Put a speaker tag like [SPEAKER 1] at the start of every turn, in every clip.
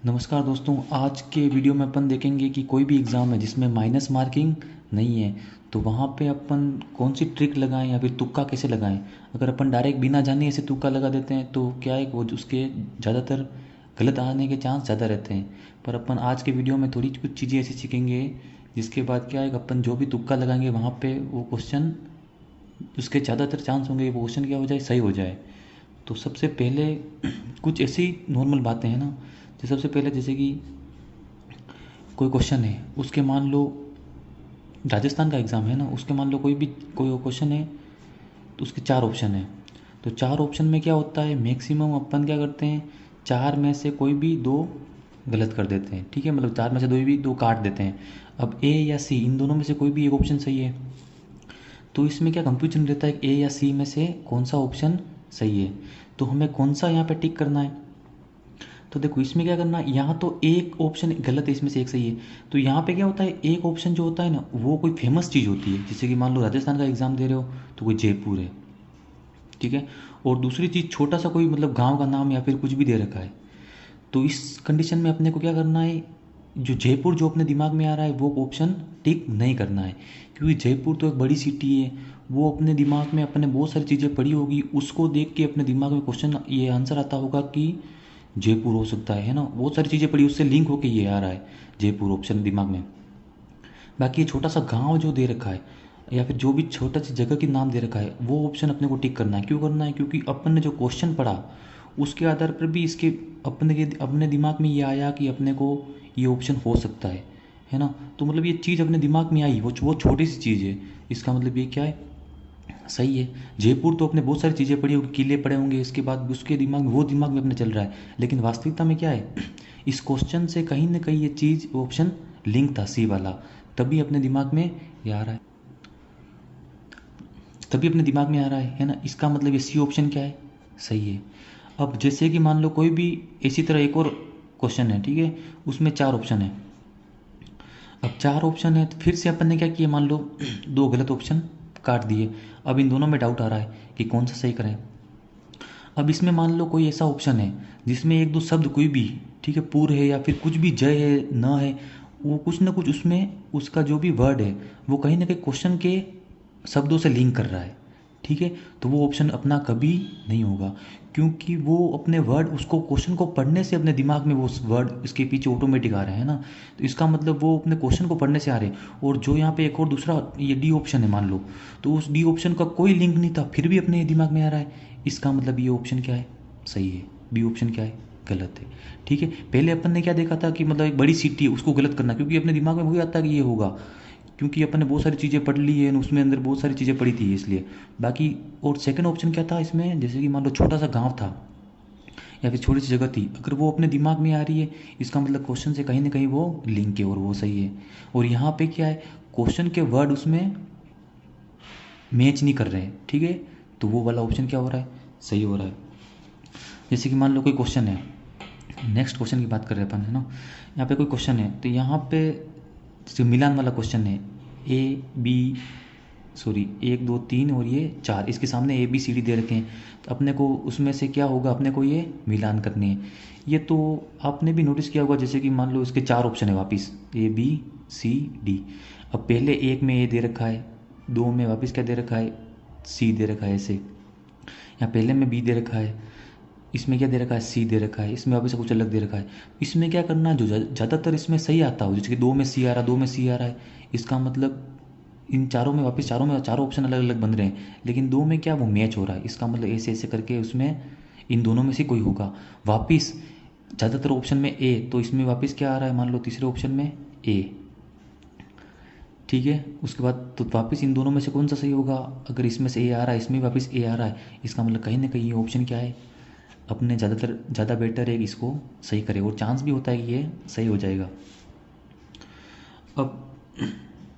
[SPEAKER 1] नमस्कार दोस्तों, आज के वीडियो में अपन देखेंगे कि कोई भी एग्ज़ाम है जिसमें माइनस मार्किंग नहीं है तो वहाँ पे अपन कौन सी ट्रिक लगाएं या फिर तुक्का कैसे लगाएं। अगर अपन डायरेक्ट बिना जाने ऐसे तुक्का लगा देते हैं तो क्या है वो उसके ज़्यादातर गलत आने के चांस ज़्यादा रहते हैं। पर अपन आज के वीडियो में थोड़ी कुछ चीज़ें ऐसी सीखेंगे जिसके बाद क्या है कि अपन जो भी तुक्का लगाएंगे वहाँ पे वो क्वेश्चन उसके ज़्यादातर चांस होंगे वो क्वेश्चन क्या हो जाए, सही हो जाए। तो सबसे पहले कुछ ऐसी नॉर्मल बातें हैं ना, सबसे पहले जैसे कि कोई क्वेश्चन है उसके मान लो राजस्थान का एग्ज़ाम है ना, उसके मान लो कोई क्वेश्चन है तो उसके चार ऑप्शन है। तो चार ऑप्शन में क्या होता है, मैक्सिमम अपन क्या करते हैं, चार में से कोई भी दो गलत कर देते हैं। ठीक है, मतलब चार में से दो काट देते हैं। अब ए या सी इन दोनों में से कोई भी एक ऑप्शन सही है तो इसमें क्या कंफ्यूजन रहता है, ए या सी में से कौन सा ऑप्शन सही है। तो हमें कौन सा यहाँ पे टिक करना है। तो देखो इसमें क्या करना है, यहाँ तो एक ऑप्शन गलत है, इसमें से एक सही है। तो यहाँ पे क्या होता है, एक ऑप्शन जो होता है ना वो कोई फेमस चीज़ होती है। जैसे कि मान लो राजस्थान का एग्ज़ाम दे रहे हो तो कोई जयपुर है, ठीक है। और दूसरी चीज़ छोटा सा कोई मतलब गांव का नाम या फिर कुछ भी दे रखा है। तो इस कंडीशन में अपने को क्या करना है, जो जयपुर जो अपने दिमाग में आ रहा है वो ऑप्शन टिक नहीं करना है। क्योंकि जयपुर तो एक बड़ी सिटी है, वो अपने दिमाग में अपने बहुत सारी चीज़ें पढ़ी होगी, उसको देख के अपने दिमाग में क्वेश्चन ये आंसर आता होगा कि जयपुर हो सकता है ना। बहुत सारी चीज़ें पढ़ी उससे लिंक होके ये आ रहा है जयपुर ऑप्शन दिमाग में। बाकी ये छोटा सा गांव जो दे रखा है या फिर जो भी छोटा सी जगह की नाम दे रखा है वो ऑप्शन अपने को टिक करना है। क्यों करना है, क्योंकि अपन ने जो क्वेश्चन पढ़ा उसके आधार पर भी इसके अपने दिमाग में ये आया कि अपने को ये ऑप्शन हो सकता है ना। तो मतलब ये चीज़ अपने दिमाग में आई, वो छोटी सी चीज़ है। इसका मतलब ये क्या है, सही है। जयपुर तो अपने बहुत सारी चीज़ें पढ़ी होगी, किले पढ़े होंगे, इसके बाद उसके दिमाग में अपने चल रहा है। लेकिन वास्तविकता में क्या है, इस क्वेश्चन से कहीं ना कहीं ये चीज़ ऑप्शन लिंक था, सी वाला, तभी अपने दिमाग में ये आ रहा है, तभी अपने दिमाग में आ रहा है ना। इसका मतलब ये सी ऑप्शन क्या है, सही है। अब जैसे कि मान लो कोई भी इसी तरह एक और क्वेश्चन है, ठीक है, उसमें चार ऑप्शन है। अब चार ऑप्शन है तो फिर से अपन ने क्या किया, मान लो दो गलत ऑप्शन काट दिए। अब इन दोनों में डाउट आ रहा है कि कौन सा सही करें। अब इसमें मान लो कोई ऐसा ऑप्शन है जिसमें एक दो शब्द कोई भी, ठीक है, पूर है या फिर कुछ भी जय है न है, वो कुछ ना कुछ उसमें उसका जो भी वर्ड है वो कहीं ना कहीं क्वेश्चन के शब्दों से लिंक कर रहा है, ठीक है। तो वो ऑप्शन अपना कभी नहीं होगा, क्योंकि वो अपने वर्ड उसको क्वेश्चन को पढ़ने से अपने दिमाग में वो वर्ड इसके पीछे ऑटोमेटिक आ रहे हैं ना। तो इसका मतलब वो अपने क्वेश्चन को पढ़ने से आ रहे हैं। और जो यहाँ पे एक और दूसरा ये डी ऑप्शन है मान लो, तो उस डी ऑप्शन का कोई लिंक नहीं था फिर भी अपने दिमाग में आ रहा है। इसका मतलब ये ऑप्शन क्या है, सही है। बी ऑप्शन क्या है, गलत है। ठीक है, पहले अपन ने क्या देखा था कि मतलब एक बड़ी सिटी है उसको गलत करना, क्योंकि अपने दिमाग में वही आता है कि ये होगा, क्योंकि अपन ने बहुत सारी चीज़ें पढ़ ली है उसमें अंदर बहुत सारी चीज़ें पढ़ी थी इसलिए। बाकी और सेकंड ऑप्शन क्या था इसमें, जैसे कि मान लो छोटा सा गांव था या फिर छोटी सी जगह थी, अगर वो अपने दिमाग में आ रही है इसका मतलब क्वेश्चन से कहीं ना कहीं वो लिंक है और वो सही है। और यहाँ पे क्या है, क्वेश्चन के वर्ड उसमें मैच नहीं कर रहे हैं, ठीक है, तो वो वाला ऑप्शन क्या हो रहा है, सही हो रहा है। जैसे कि मान लो कोई क्वेश्चन है, नेक्स्ट क्वेश्चन की बात कर रहे हैं अपन, है ना। यहाँ पे कोई क्वेश्चन है तो यहाँ पे जैसे मिलान वाला क्वेश्चन है, ए बी सॉरी एक दो तीन और ये चार, इसके सामने ए बी सी डी दे रखे हैं, तो अपने को उसमें से क्या होगा, अपने को ये मिलान करनी है। ये तो आपने भी नोटिस किया होगा, जैसे कि मान लो इसके चार ऑप्शन है वापस, ए बी सी डी। अब पहले एक में ए दे रखा है, दो में वापस क्या दे रखा है, सी दे रखा है ऐसे। यहाँ पहले में बी दे रखा है, इसमें क्या दे रखा है, सी दे रखा है, इसमें वापस कुछ अलग दे रखा है। इसमें क्या करना है, जो ज़्यादातर इसमें सही आता हो, जैसे कि दो में सी आ रहा, दो में सी आ रहा है, इसका मतलब इन चारों में वापस चारों ऑप्शन अलग अलग बन रहे हैं, लेकिन दो में क्या वो मैच हो रहा है, इसका मतलब ऐसे ऐसे करके उसमें इन दोनों में से कोई होगा। वापस ज़्यादातर ऑप्शन में ए, तो इसमें वापस क्या आ रहा है, मान लो तीसरे ऑप्शन में ए, ठीक है। उसके बाद तो वापस इन दोनों में से कौन सा सही होगा, अगर इसमें से ए आ रहा है इसमें वापस ए आ रहा है, इसका मतलब कहीं ना कहीं ये ऑप्शन क्या है, अपने ज़्यादा बेटर है इसको सही करे, और चांस भी होता है कि ये सही हो जाएगा। अब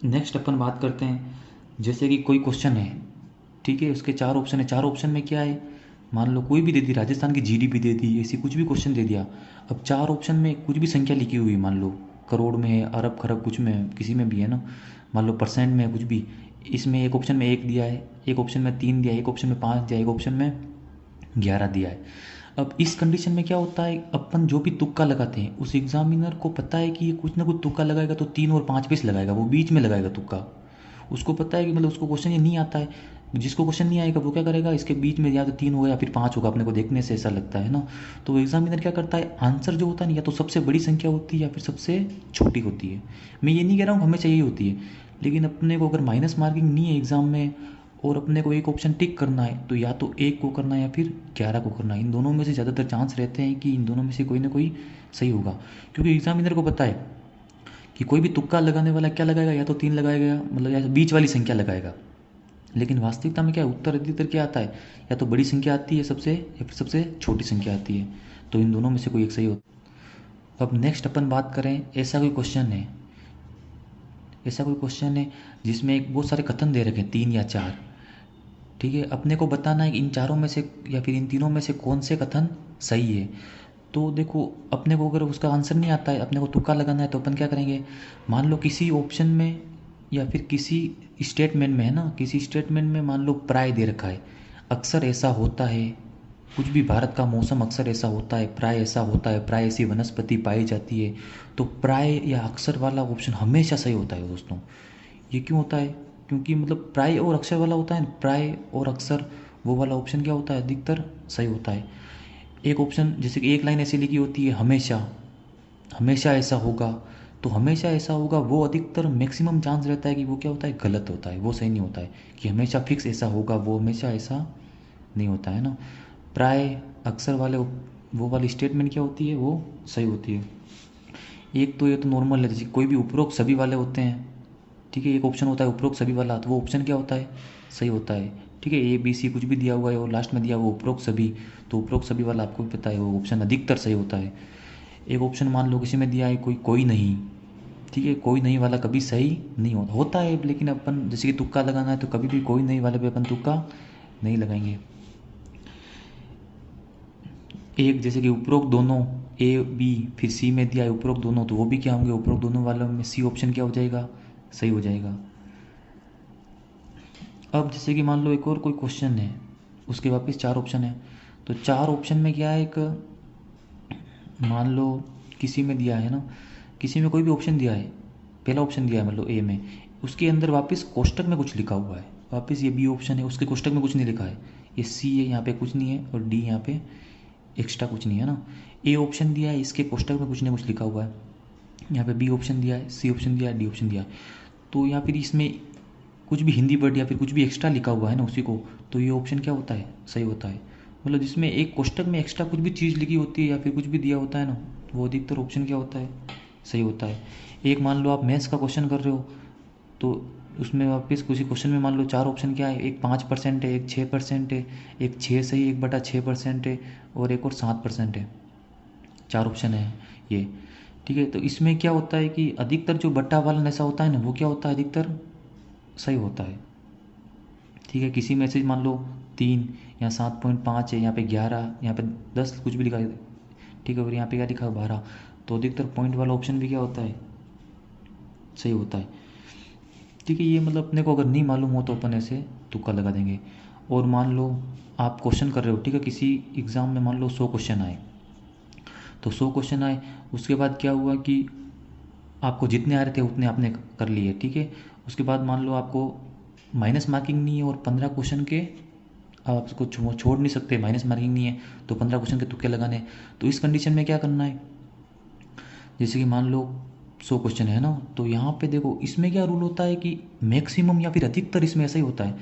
[SPEAKER 1] नेक्स्ट अपन बात करते हैं, जैसे कि कोई क्वेश्चन है, ठीक है, उसके चार ऑप्शन है, चार ऑप्शन में क्या है, मान लो कोई भी दे दी, राजस्थान की जीडीपी दे दी, ऐसी कुछ भी क्वेश्चन दे दिया। अब चार ऑप्शन में कुछ भी संख्या लिखी हुई, मान लो करोड़ में है, अरब खरब कुछ में किसी में भी है ना, मान लो परसेंट में कुछ भी, इसमें एक ऑप्शन में एक दिया है, एक ऑप्शन में तीन दिया है, एक ऑप्शन में पाँच दिया है, एक ऑप्शन में 11 दिया है। अब इस कंडीशन में क्या होता है, अपन जो भी तुक्का लगाते हैं उस एग्जामिनर को पता है कि ये कुछ ना कुछ तुक्का लगाएगा तो 3 और 5 पे लगाएगा, वो बीच में लगाएगा तुक्का। उसको पता है कि मतलब उसको क्वेश्चन ये नहीं आता है, जिसको क्वेश्चन नहीं आएगा वो क्या करेगा, इसके बीच में या तो 3 होगा या फिर 5 होगा, अपने को देखने से ऐसा लगता है ना। तो एग्जामिनर क्या करता है, आंसर जो होता है ना या तो सबसे बड़ी संख्या होती है या फिर सबसे छोटी होती है। मैं ये नहीं कह रहा हूँ हमेशा यही होती है, लेकिन अपने को अगर माइनस मार्किंग नहीं है एग्जाम में और अपने को एक ऑप्शन टिक करना है तो या तो 1 को करना है या फिर 11 को करना है। इन दोनों में से ज़्यादातर चांस रहते हैं कि इन दोनों में से कोई ना कोई सही होगा, क्योंकि एग्जामिनर को पता है कि कोई भी तुक्का लगाने वाला क्या लगाएगा, या तो 3 लगाएगा मतलब या तो बीच वाली संख्या लगाएगा। लेकिन वास्तविकता में क्या है, उत्तर अधिकतर क्या आता है, या तो बड़ी संख्या आती है सबसे या फिर सबसे छोटी संख्या आती है। तो इन दोनों में से कोई एक सही होता है। अब नेक्स्ट अपन बात करें, ऐसा कोई क्वेश्चन है जिसमें एक बहुत सारे कथन दे रखे हैं 3 या 4, ठीक है। अपने को बताना है कि इन चारों में से या फिर इन तीनों में से कौन से कथन सही है। तो देखो, अपने को अगर उसका आंसर नहीं आता है, अपने को तुक्का लगाना है, तो अपन क्या करेंगे, मान लो किसी ऑप्शन में या फिर किसी स्टेटमेंट में है ना, किसी स्टेटमेंट में मान लो प्राय दे रखा है, अक्सर ऐसा होता है, कुछ भी भारत का मौसम अक्सर ऐसा होता है, प्राय ऐसा होता है, प्राय ऐसी वनस्पति पाई जाती है। तो प्राय या अक्सर वाला ऑप्शन हमेशा सही होता है दोस्तों। ये क्यों होता है, क्योंकि मतलब प्राय और अक्षर वाला होता है, प्राय और अक्सर वो वाला ऑप्शन क्या होता है, अधिकतर सही होता है। एक ऑप्शन जैसे कि एक लाइन ऐसी लिखी होती है, हमेशा हमेशा ऐसा होगा, तो हमेशा ऐसा होगा वो अधिकतर मैक्सिमम चांस रहता है कि वो क्या होता है, गलत होता है, वो सही नहीं होता है। कि हमेशा फिक्स ऐसा होगा, वो हमेशा ऐसा नहीं होता है ना। प्राय अक्सर वाले वो वाली स्टेटमेंट क्या होती है, वो सही होती है। एक तो ये तो नॉर्मल है, जैसे कोई भी उपरोक्त सभी वाले होते हैं, ठीक है। एक ऑप्शन होता है उपरोक्त सभी वाला, तो वो ऑप्शन क्या होता है, सही होता है, ठीक है। ए बी सी कुछ भी दिया हुआ है और लास्ट में दिया हुआ उपरोक्त सभी, तो उपरोक्त सभी वाला आपको भी पता है वो ऑप्शन अधिकतर सही होता है। एक ऑप्शन मान लो किसी में दिया है कोई नहीं, ठीक है, कोई नहीं वाला कभी सही नहीं होता है, लेकिन अपन जैसे कि तुक्का लगाना है तो कभी भी कोई नहीं वाले पे अपन तुक्का नहीं लगाएंगे। एक जैसे कि उपरोक्त दोनों, ए बी फिर सी में दिया है उपरोक्त दोनों, तो वो भी क्या होंगे, उपरोक्त दोनों वालों में सी ऑप्शन क्या हो जाएगा, सही हो जाएगा। अब जैसे कि मान लो एक और कोई क्वेश्चन है, उसके वापस 4 ऑप्शन है, तो 4 ऑप्शन में क्या है, एक मान लो किसी में दिया है ना, किसी में कोई भी ऑप्शन दिया है, पहला ऑप्शन दिया है मतलब ए में, उसके अंदर वापस कोष्टक में कुछ लिखा हुआ है, वापस ये बी ऑप्शन है उसके कोष्टक में कुछ नहीं लिखा है, ये सी है यहाँ पे कुछ नहीं है और डी यहाँ पे एक्स्ट्रा कुछ नहीं है ना। ए ऑप्शन दिया है, इसके कोष्टक में कुछ ना कुछ लिखा हुआ है, यहाँ पे बी ऑप्शन दिया है, सी ऑप्शन दिया है, डी ऑप्शन दिया है, तो या फिर इसमें कुछ भी हिंदी वर्ड या फिर कुछ भी एक्स्ट्रा लिखा हुआ है ना उसी को, तो ये ऑप्शन क्या होता है, सही होता है। मतलब जिसमें एक कोष्टक में एक्स्ट्रा कुछ भी चीज़ लिखी होती है या फिर कुछ भी दिया होता है ना, वो अधिकतर ऑप्शन क्या होता है, सही होता है। एक मान लो आप मैथ्स का क्वेश्चन कर रहे हो, तो उसमें वापस किसी क्वेश्चन में मान लो 4 ऑप्शन क्या है, एक 5% है, एक 6% है, एक 6 सही 1/6% है और एक और 7% है, 4 ऑप्शन है ये, ठीक है। तो इसमें क्या होता है कि अधिकतर जो बट्टा वाला ऐसा होता है ना, वो क्या होता है, अधिकतर सही होता है, ठीक है। किसी में से मान लो 3, यहाँ 7.5 है, यहाँ पे 11, यहाँ पे 10 कुछ भी लिखा है, ठीक है, और यहाँ पे क्या लिखा है 12, तो अधिकतर पॉइंट वाला ऑप्शन भी क्या होता है, सही होता है, ठीक है। ये मतलब अपने को अगर नहीं मालूम हो तो अपन ऐसे तुक्का लगा देंगे। और मान लो आप क्वेश्चन कर रहे हो, ठीक है, किसी एग्ज़ाम में मान लो 100 क्वेश्चन आए, तो 100 क्वेश्चन आए, उसके बाद क्या हुआ कि आपको जितने आ रहे थे उतने आपने कर लिए, ठीक है। उसके बाद मान लो आपको माइनस मार्किंग नहीं है और 15 क्वेश्चन के आप उसको छोड़ नहीं सकते, माइनस मार्किंग नहीं है तो 15 क्वेश्चन के तुक्के लगाने। तो इस कंडीशन में क्या करना है, जैसे कि मान लो 100 क्वेश्चन है ना, तो यहाँ पे देखो इसमें क्या रूल होता है कि मैक्सिमम या फिर अधिकतर इसमें ऐसा ही होता है,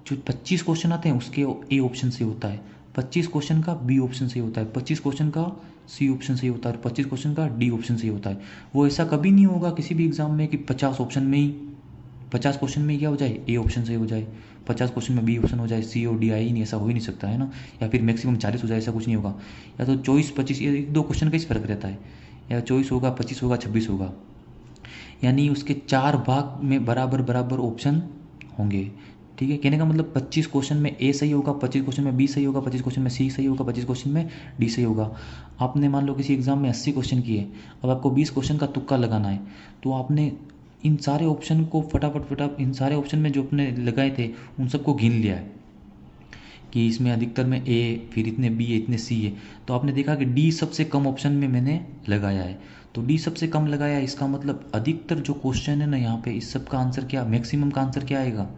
[SPEAKER 1] जो 25 क्वेश्चन आते हैं उसके ए ऑप्शन से होता है, 25 क्वेश्चन का बी ऑप्शन से होता है, 25 क्वेश्चन का सी ऑप्शन से होता है और 25 क्वेश्चन का डी ऑप्शन से होता है। वो ऐसा कभी नहीं होगा किसी भी एग्जाम में कि 50 ऑप्शन में ही 50 क्वेश्चन में क्या हो जाए, ए ऑप्शन से हो जाए, 50 क्वेश्चन में बी ऑप्शन हो जाए, सी और डी आई ही नहीं, ऐसा हो ही नहीं सकता है ना। या फिर मैक्सिमम 40 हो जाए, ऐसा कुछ नहीं होगा। या तो 24-25, ये 1-2 क्वेश्चन का ही फर्क रहता है, या 24 होगा, 25 होगा, 26 होगा, यानी उसके 4 भाग में बराबर बराबर ऑप्शन होंगे, ठीक है। कहने का मतलब 25 क्वेश्चन में ए सही होगा, 25 क्वेश्चन में बी सही होगा, 25 क्वेश्चन में सी सही होगा, 25 क्वेश्चन में डी सही होगा। आपने मान लो किसी एग्जाम में 80 क्वेश्चन किए, अब आपको 20 क्वेश्चन का तुक्का लगाना है, तो आपने इन सारे ऑप्शन को फटाफट इन सारे ऑप्शन में जो अपने लगाए थे उन सबको गिन लिया है, कि इसमें अधिकतर में ए, फिर इतने बी है, इतने सी है, तो आपने देखा कि डी सबसे कम ऑप्शन में मैंने लगाया है। तो डी सबसे कम लगाया है, इसका मतलब अधिकतर जो क्वेश्चन है ना यहाँ पे, इस सब का आंसर क्या, मैक्सिमम का आंसर क्या आएगा,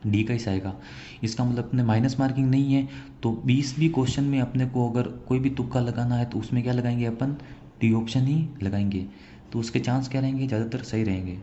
[SPEAKER 1] डी का ही आएगा। इसका मतलब अपने माइनस मार्किंग नहीं है, तो 20 भी क्वेश्चन में अपने को अगर कोई भी तुक्का लगाना है तो उसमें क्या लगाएंगे अपन, डी ऑप्शन ही लगाएंगे, तो उसके चांस क्या रहेंगे, ज़्यादातर सही रहेंगे।